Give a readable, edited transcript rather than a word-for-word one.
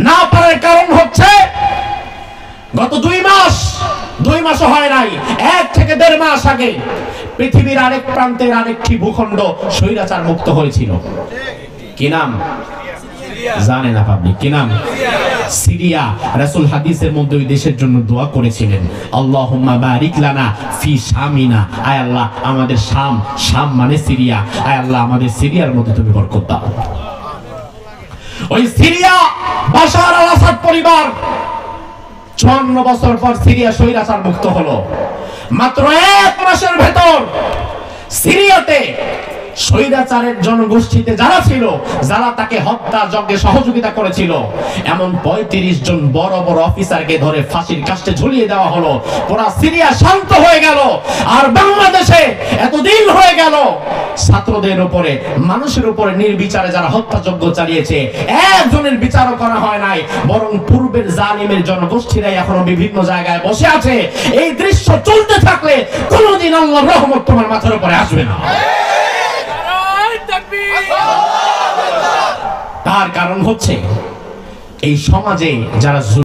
না পারার কারণ হচ্ছে গত 2 মাসও হয় নাই, 1 থেকে 1.5 মাস আগে পৃথিবীর আরেক প্রান্তের আরেকটি ভূখণ্ড স্বৈরাচার মুক্ত হয়েছিল। কি নাম জানেন না পাবলিক? কি নাম? সিরিয়া। রাসূল হাদিসের মধ্যে ওই দেশের জন্য দোয়া করেছিলেন, আল্লাহুম্মা বারিক লানা ফি শামিনা, আয় আল্লাহ আমাদের শাম মানে সিরিয়া, আয় আল্লাহ আমাদের সিরিয়ার মধ্যে তুমি বরকত দাও। ওই সিরিয়া বাশার আল আসাদ পরিবার 54 বছর পর সিরিয়া স্বৈরাচার মুক্ত হলো। মাত্র 1 মাসের ভেতর সিরিয়াতে স্বৈরাচারের জনগোষ্ঠীতে যারা ছিল, যারা তাকে হত্যা যজ্ঞে সহযোগিতা করেছিল, এমন 35 জন বড় বড় অফিসারকে ধরে ফাঁসির কাস্টে ঝুলিয়ে দেওয়া হলো। পুরা সিরিয়া শান্ত হয়ে গেল। আর বাংলাদেশে এতদিন হয়ে গেল ছাত্রদের উপরে, মানুষের উপরে নির্বিচারে যারা হত্যাযজ্ঞ চালিয়েছে, একজনের বিচারও করা হয় নাই, বরং পূর্বের জালিমের জনগোষ্ঠীরাই এখনো বিভিন্ন জায়গায় বসে আছে। এই দৃশ্য চলতে থাকলে কোনোদিন আল্লাহর রহমত তোমার মাথার উপরে আসবে না। তার কারণ হচ্ছে এই সমাজে যারা